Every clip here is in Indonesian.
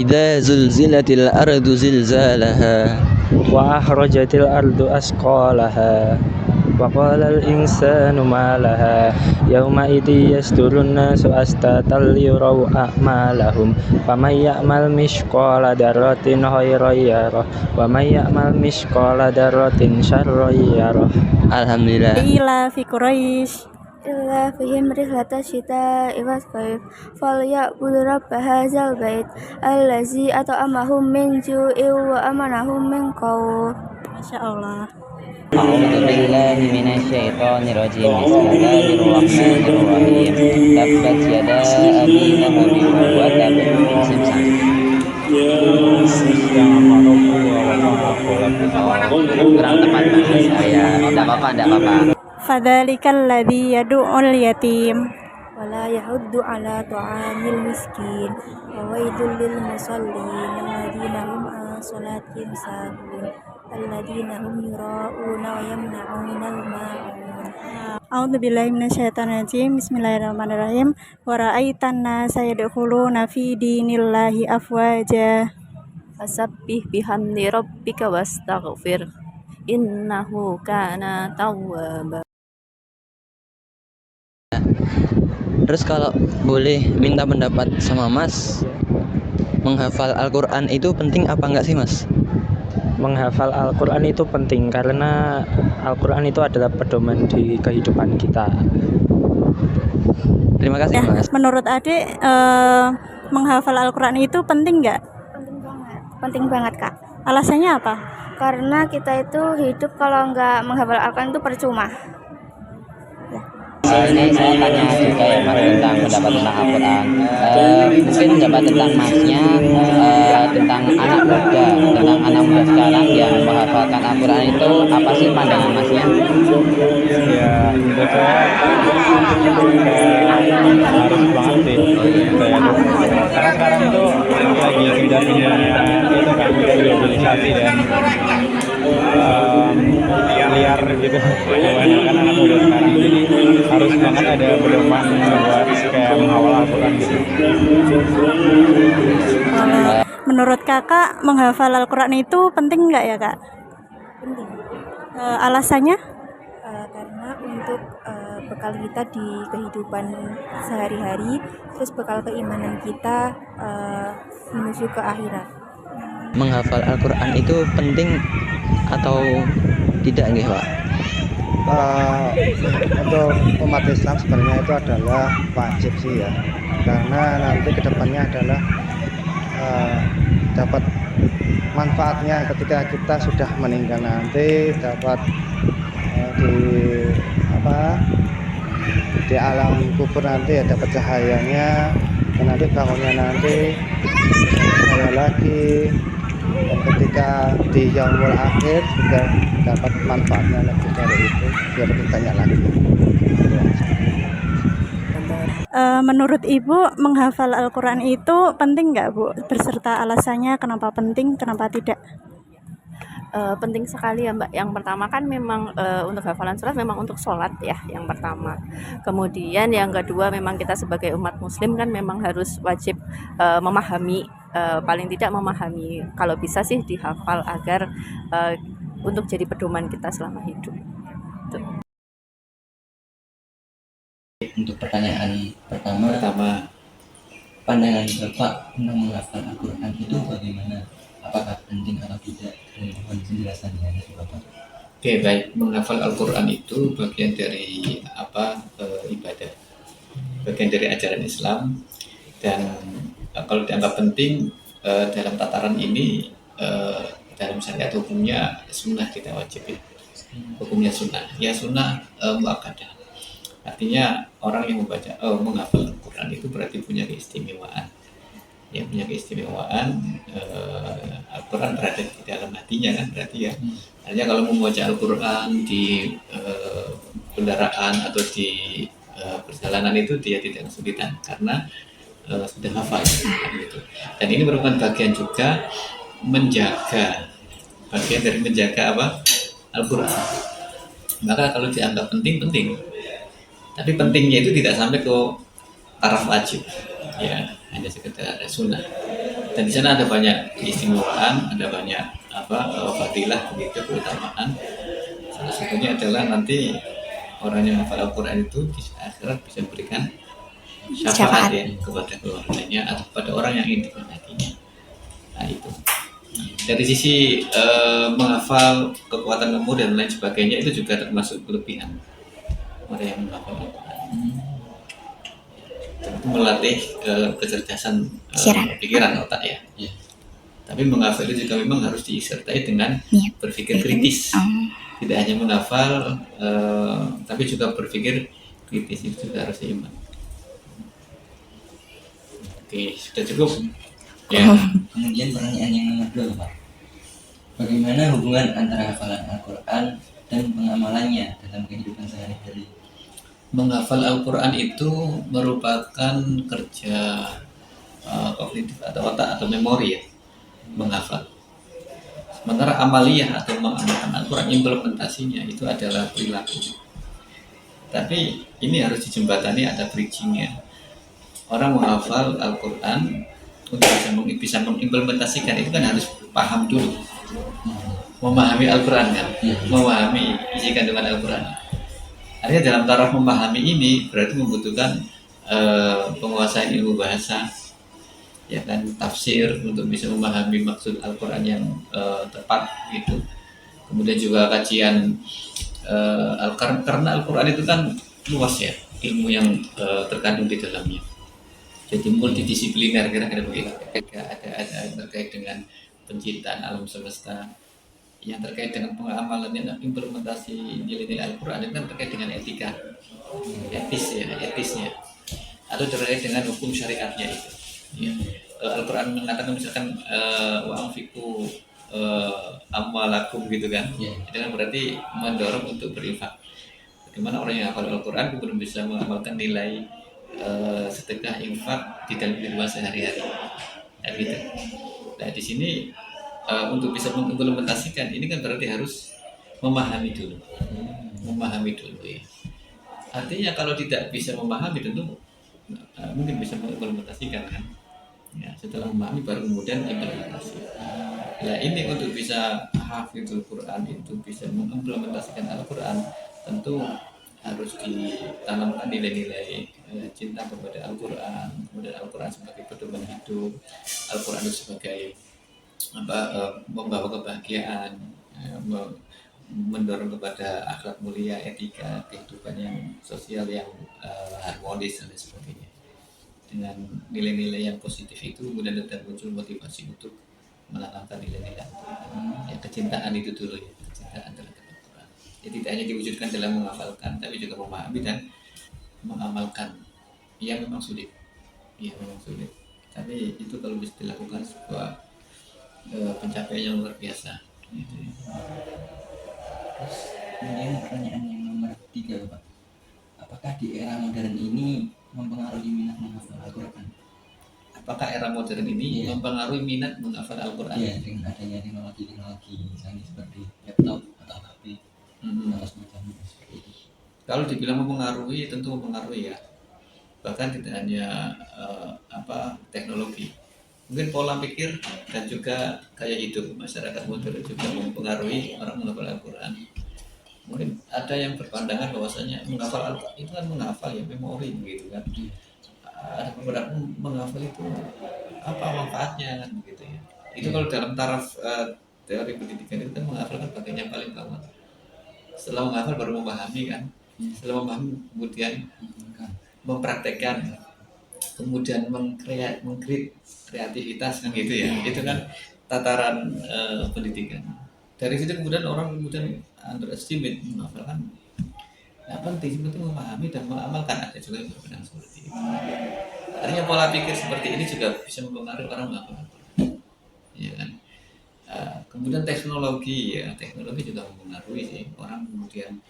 إذا زلزلت الأرض زلزالها وأخرجت الأرض أثقالها وقال الإنسان ما لها يومئذ يصدر الناس أشتاتا ليروا أعمالهم فمن يعمل مثقال ذرة خيرا يره ومن يعمل مثقال ذرة شرا يره. Alhamdulillah. إلى في قريش إلا فيهم رحلة الشتاء والصيف فليعبدوا رب هذا البيت الذي أطعمهم من جوع وآمنهم من خوف. Masya Allah. A'udzu billahi minasyaitonir rajim. Bismillahirrahmanirrahim. Tabbat yada abi lahabin wa tab. Kurang tepat bahasa ya. Enggak apa-apa. Fadzalikal ladzi yad'ul yatim wala yahuddu ala ta'amil miskin wa wailul lil musallin alladzina hum an salatihim sahun alladzina hum yura'una wa yamna'unal ma'un. A'udzubillahi minasyaitonir rajim. Bismillahirrahmanirrahim. Wa ra'aitan nasa yadkhuluna fi dinillahi afwaja. Fasabbih bihamdi rabbika wastaghfir innahu kana tawwaba. Terus kalau boleh minta pendapat sama Mas, menghafal Al-Quran itu penting apa enggak sih Mas? Menghafal Al-Quran itu penting karena Al-Quran itu adalah pedoman di kehidupan kita. Terima kasih Mas. Menurut adik menghafal Al-Quran itu penting nggak? Penting banget Kak. Alasannya apa? Karena kita itu hidup kalau nggak menghafal Al-Quran itu percuma. Ini saya tanya juga ya Mas tentang pendapat tentang Al-Quran. Mungkin pendapat tentang Masnya tentang anak muda sekarang yang menghafalkan Al-Quran itu apa sih pandangan Masnya? Ya menurut saya harus banget sih karena sekarang itu lagi gencar-gencarnya itu kan globalisasi dan liar gitu kebanyakan anak muda sekarang, jadi harus banget ada pedoman buat kayak mengawal Al-Quran gitu. Menurut kakak menghafal Al-Quran itu penting nggak ya kak? Penting. Alasannya? Karena untuk bekal kita di kehidupan sehari-hari, terus bekal keimanan kita menuju ke akhirat. Menghafal Al-Quran itu penting atau tidak nggih Pak? Untuk umat Islam sebenarnya itu adalah wajib sih ya, karena nanti kedepannya adalah dapat manfaatnya ketika kita sudah meninggal nanti, dapat di alam kubur nanti ya dapat cahayanya, dan nanti bangunnya nanti cahaya lagi, dan ketika di yaumul akhir juga dapat manfaatnya lebih dari itu, biar lebih banyak lagi. Menurut Ibu menghafal Al-Quran itu penting nggak Bu? Berserta alasannya kenapa penting, kenapa tidak? Penting sekali ya Mbak. Yang pertama kan memang untuk hafalan surat memang untuk sholat ya yang pertama. Kemudian yang kedua memang kita sebagai umat muslim kan memang harus wajib memahami, paling tidak memahami, kalau bisa sih dihafal agar untuk jadi pedoman kita selama hidup. Tuh. Untuk pertanyaan pertama, pandangan Bapak tentang menghafal Al-Quran itu bagaimana? Apakah penting atau tidak? Mohon penjelasannya dari Bapak. Oke, baik. Menghafal Al-Quran itu bagian dari ibadah, bagian dari ajaran Islam, dan kalau dianggap penting dalam tataran ini, dalam syariat hukumnya sunnah, kita wajib hukumnya sunnah. Ya sunnah muakkadah. Artinya orang yang menghafal Al-Quran itu berarti punya keistimewaan. Ya, punya keistimewaan. Al-Quran berada di dalam hatinya kan, berarti ya. Artinya kalau membaca Al-Quran di kendaraan atau di perjalanan itu dia tidak kesulitan karena sudah hafal gitu. Dan ini merupakan bagian juga bagian dari menjaga Al-Quran. Maka kalau dianggap penting, tapi pentingnya itu tidak sampai ke taraf wajib, ya hanya sekedar sunnah. Dan di sana ada banyak keistimewaan, ada banyak fadilah begitu, keutamaan. Salah satunya adalah nanti orang yang hafal Al-Quran itu di akhirat bisa memberikan syafaat ya kepada keluarganya atau kepada orang yang ingin dikenakinya. Nah itu. Dari sisi menghafal, kekuatan ilmu dan lain sebagainya itu juga termasuk kelebihan orang yang menghafal Al-Quran. Itu melatih kecerdasan pikiran otak ya. Tapi menghafal itu juga memang harus disertai dengan berpikir kritis. Tidak hanya menghafal, tapi juga berpikir kritis, itu juga harus seimbang. Oke, sudah cukup. Ya. Kemudian pertanyaan yang nomor 2, Pak. Bagaimana hubungan antara hafalan Al-Quran dan pengamalannya dalam kehidupan sehari-hari? Menghafal Al-Quran itu merupakan kerja kognitif atau otak atau memori ya, menghafal. Sementara amaliyah atau mengamalkan Al-Quran, implementasinya itu adalah perilaku. Tapi ini harus dijembatani, ada bridgingnya. Orang menghafal Al-Quran untuk bisa mengimplementasikan itu kan harus paham dulu, memahami Al-Quran kan, memahami isi kandungan Al-Quran. Artinya dalam taraf memahami ini berarti membutuhkan penguasaan ilmu bahasa, ya kan, tafsir untuk bisa memahami maksud Al-Quran yang tepat gitu. Kemudian juga kajian karena Al-Quran itu kan luas ya ilmu yang terkandung di dalamnya. Jadi multidisipliner kira-kira begitu. Ada terkait dengan penciptaan alam semesta, yang terkait dengan pengamalannya, implementasi nilai-nilai Al-Quran itu kan terkait dengan etika, etisnya, atau terkait dengan hukum syariatnya itu. Ya. Al-Quran mengatakan misalkan wa'anfiqu amwalakum gitu kan, itu kan berarti mendorong untuk berinfak. Bagaimana orang yang hafal Al-Quran belum bisa mengamalkan nilai sedekah infak di dalam kehidupan sehari-hari, nah, gitu. Nah di sini untuk bisa mengimplementasikan ini kan berarti harus memahami dulu ya. Artinya kalau tidak bisa memahami tentu mungkin bisa mengimplementasikan kan. Ya, setelah memahami baru kemudian implementasi. Nah ini untuk bisa hafizul Quran itu bisa mengimplementasikan Al-Quran tentu harus ditanamkan nilai-nilai cinta kepada Al-Quran, kemudian Al-Quran sebagai pedoman hidup, Al-Quran itu sebagai membawa kebahagiaan, mendorong kepada akhlak mulia, etika, kehidupan yang sosial yang harmonis dan sebagainya. Dengan nilai-nilai yang positif itu kemudian dan muncul motivasi untuk menanamkan nilai-nilai Al-Quran. Ya, kecintaan itu dulu ya, kecintaan terhadap Al-Quran. Jadi tidak hanya diwujudkan dalam menghafalkan, tapi juga memahami dan mengamalkan. Ya memang sulit, tapi itu kalau bisa dilakukan sebuah pencapaian yang luar biasa. Gitu. Terus kemudian pertanyaan yang nomor 3, Pak. Apakah di era modern ini mempengaruhi minat menghafal Al-Quran? Apakah era modern ini mempengaruhi minat menghafal Al-Quran? Iya, dengan adanya teknologi misalnya seperti laptop atau HP atau semacamnya seperti itu. Kalau dibilang mempengaruhi, tentu mempengaruhi ya. Bahkan tidak hanya teknologi, mungkin pola pikir dan juga gaya hidup masyarakat modern juga mempengaruhi orang menghafal Al-Quran. Mungkin ada yang berpandangan bahwasanya menghafal Al-Quran itu kan menghafal ya memori gitu kan. Ada beberapa menghafal itu apa manfaatnya kan begitu ya. Itu kalau dalam taraf teori pendidikan itu kan menghafal kan bagian yang paling bawah. Setelah menghafal baru memahami kan. Setelah memahami kemudian mempraktekkan, kemudian kreativitas kan gitu ya. Itu kan tataran pendidikan. Dari situ kemudian orang underestimate menghafalkan. Nah, penting itu memahami dan mengamalkan, ada juga yang berpendapat seperti itu. Artinya pola pikir seperti ini juga bisa mempengaruhi orang menghafal. Ya kan? Kemudian teknologi juga mempengaruhi sih. Orang kemudian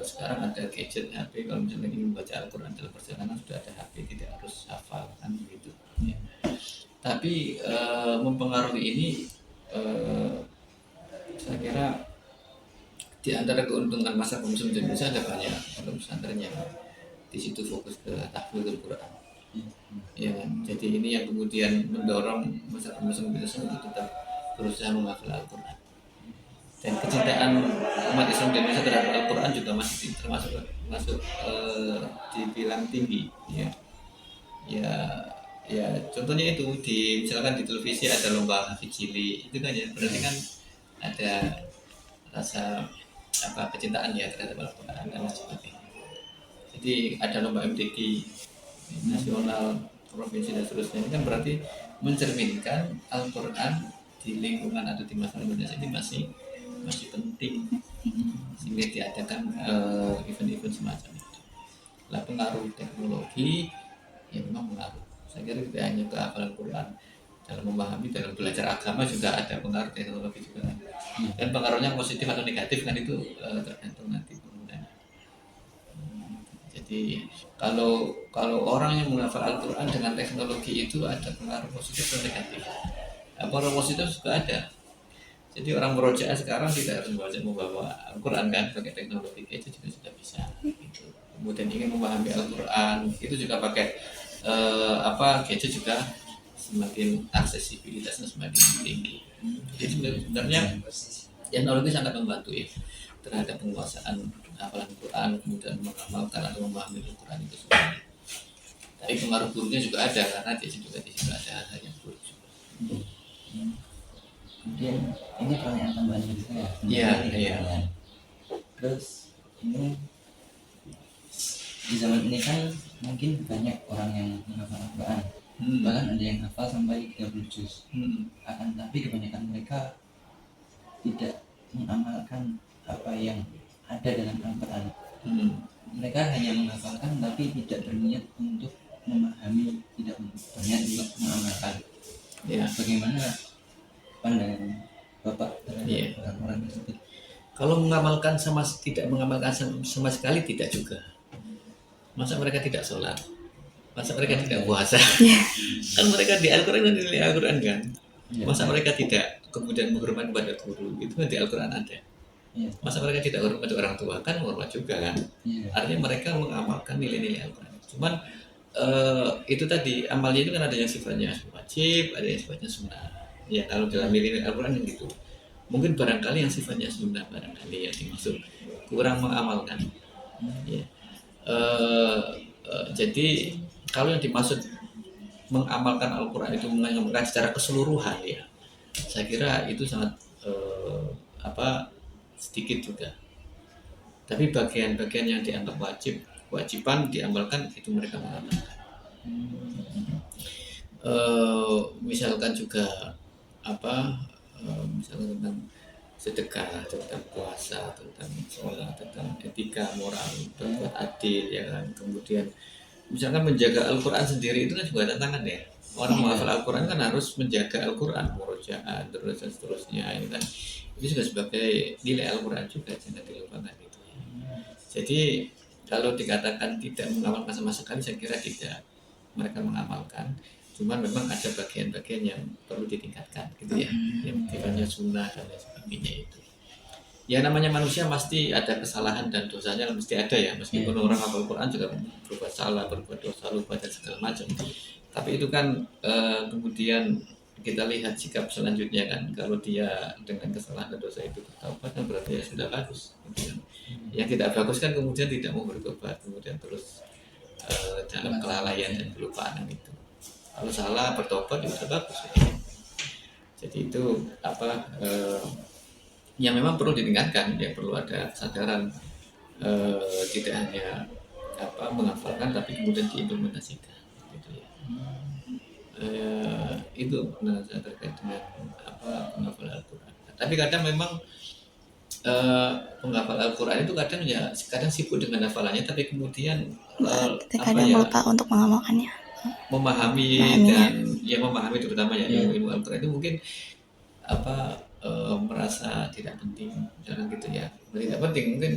sekarang ada gadget HP, kalau misalnya ingin membaca Al-Quran dalam perjalanan sudah ada HP, tidak harus hafal kan begitu. Ya. Tapi mempengaruhi ini saya kira di antara keuntungan masa pembusuhan Indonesia ada banyak pesantren yang di situ fokus ke tahfidzul Quran. Ya kan? Jadi ini yang kemudian mendorong masyarakat Muslim itu tetap berusaha menghafal Al-Quran. Dan kecintaan umat Islam di Indonesia terhadap Al-Quran juga masih masuk dibilang tinggi, ya. Ya, ya contohnya itu misalkan di televisi ada lomba hafid cilik itu kan, ya berarti kan ada rasa kecintaan ya terhadap Al-Quran dan sebagainya. Jadi ada lomba MTQ nasional, provinsi dan seterusnya, ini kan berarti mencerminkan Al-Quran di lingkungan atau di masyarakat Indonesia ini masih penting, sehingga diadakan event-event semacam itu. Lah pengaruh teknologi ya memang pengaruh. Saya kira tidak hanya kehafalan Quran, dalam memahami, dalam belajar agama juga ada pengaruh teknologi juga. Dan pengaruhnya positif atau negatif kan itu tergantung nanti penggunanya. Jadi kalau orang yang menghafal Al-Quran dengan teknologi itu ada pengaruh positif dan negatif. Pengaruh positif juga ada. Jadi orang merojaah sekarang tidak harus membawa Al-Quran kan, pakai teknologi itu juga sudah bisa. Gitu. Kemudian ingin memahami Al-Quran itu juga pakai gadget juga semakin aksesibilitasnya semakin tinggi. Jadi sebenarnya teknologi sangat membantu ya terhadap penguasaan hafalan Quran, kemudian mengamalkan atau memahami Al-Quran itu sendiri. Tapi pengaruh buruknya juga ada karena di situ ada hal yang buruk juga. Kemudian ini pertanyaan tambahan dari saya. Iya. Terus ini di zaman ini kan mungkin banyak orang yang menghafal Al-Quran, bahkan ada yang hafal sampai 30 juz. Tapi kebanyakan mereka tidak mengamalkan apa yang ada dalam Al-Quran. Mereka hanya menghafalkan tapi tidak berniat untuk memahami, tidak berniat untuk mengamalkan. Ya. Bagaimana pandangan Bapak terhadap orang-orang tersebut? Kalau tidak mengamalkan sama sekali tidak juga. Masa mereka tidak sholat? Masa mereka tidak puasa? Kan mereka di Al-Quran dan di Al-Quran kan. Masa mereka tidak kemudian menghormati pada guru? Itu kan di Al-Quran ada. Masa mereka tidak hormat pada orang tua? Kan hormat juga kan. Artinya mereka mengamalkan nilai-nilai Al-Quran. Cuman itu tadi amalnya itu kan ada yang sifatnya wajib, ada yang sifatnya sunnah. Ya kalau dalam nilai Al-Quran yang gitu. Mungkin barangkali yang sifatnya sunnah barangkali yang dimaksud kurang mengamalkan. Ya. Jadi kalau yang dimaksud mengamalkan Al-Quran itu mengamalkan secara keseluruhan ya, saya kira itu sangat sedikit juga. Tapi bagian-bagian yang dianggap kewajiban diamalkan itu mereka mengamalkan. Misalkan juga misalkan tentang sedekah, tentang puasa, tentang sholat, tentang etika, moral, berbuat adil, ya kan. Kemudian misalkan menjaga Al-Quran sendiri itu kan juga tantangan ya. Orang menghafal Al-Quran kan harus menjaga Al-Quran, murojaah, terus dan seterusnya, ini kan. Itu juga sebagai nilai Al-Quran juga, jangan dilupakan itu. Jadi kalau dikatakan tidak mengamalkan sama sekali, saya kira tidak. Mereka mengamalkan, cuman memang ada bagian-bagian yang perlu ditingkatkan gitu ya, yang sifatnya sunnah dan lain sebagainya itu. Ya namanya manusia pasti ada kesalahan dan dosanya mesti ada ya, meskipun orang hafal Quran juga berbuat salah, berbuat dosa, lupa dan segala macam. Tapi itu kan kemudian kita lihat sikap selanjutnya kan, kalau dia dengan kesalahan dan dosa itu bertaubat kan berarti ya sudah bagus. Kemudian yang tidak bagus kan kemudian tidak mau bertobat, kemudian terus dalam kelalaian dan kelupaan itu. Kalau salah bertobat itu sudah bagus. Jadi itu yang memang perlu ditingkatkan, ya perlu ada kesadaran tidak hanya menghafalkan tapi kemudian diimplementasikan gitu ya. Itu pendapat saya terkait dengan penghafal Al-Quran. Tapi kadang memang penghafal Al-Quran itu kadang sibuk dengan hafalannya, tapi kemudian kadang lupa untuk mengamalkannya, memahami dan memahami terutama ilmu Al-Quran itu mungkin merasa tidak penting, jangan gitu ya, tidak penting, mungkin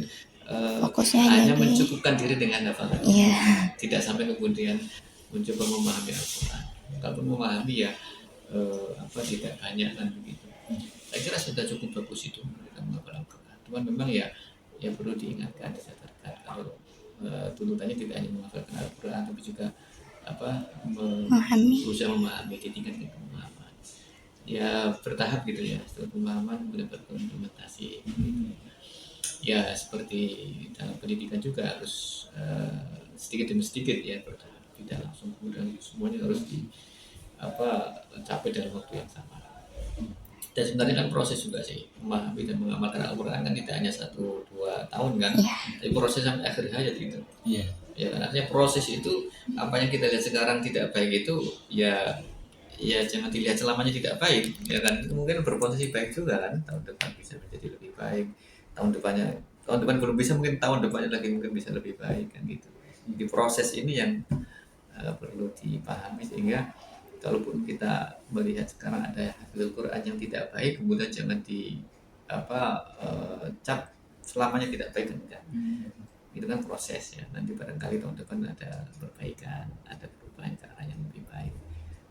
fokusnya hanya mencukupkan diri dengan hafalan, tidak sampai kemudian mencoba memahami Al-Quran. Kalau memahami ya tidak banyak kan begitu. Saya kira sudah cukup bagus itu mereka menghafal Al-Quran. Cuman memang ya perlu diingatkan, disadarkan kalau tuntutannya tidak hanya menghafalkan Al-Quran tapi juga Memahami. berusaha memahami, ditingkatkan pemahaman. Ya bertahap gitu ya, setelah pemahaman mendapatkan implementasi. Ya seperti dalam pendidikan juga harus sedikit demi sedikit ya bertahap, tidak langsung kemudian semuanya harus capai dalam waktu yang sama. Dan sebenarnya kan proses juga sih, memahami dan mengamalkan Al-Quran kan tidak hanya 1-2 tahun kan, tapi proses sampai akhir hayat gitu. Iya. Ya kan, artinya proses itu apa yang kita lihat sekarang tidak baik itu ya jangan dilihat selamanya tidak baik, ya kan, itu mungkin berpotensi baik juga kan, tahun depan bisa menjadi lebih baik, tahun depan belum bisa, mungkin tahun depannya lagi mungkin bisa lebih baik kan gitu. Di proses ini yang perlu dipahami, sehingga kalaupun kita melihat sekarang ada hasil Quran yang tidak baik, kemudian jangan cap selamanya tidak baik kan enggak. Itu kan proses ya, nanti barangkali tahun depan ada perbaikan, ada perubahan ke arah yang lebih baik.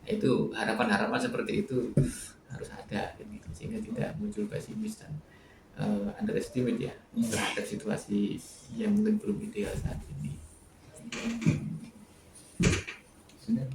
Nah, itu harapan-harapan seperti itu harus ada gitu, sehingga tidak muncul pesimis dan underestimate ya terhadap situasi yang mungkin belum ideal saat ini. Sudah.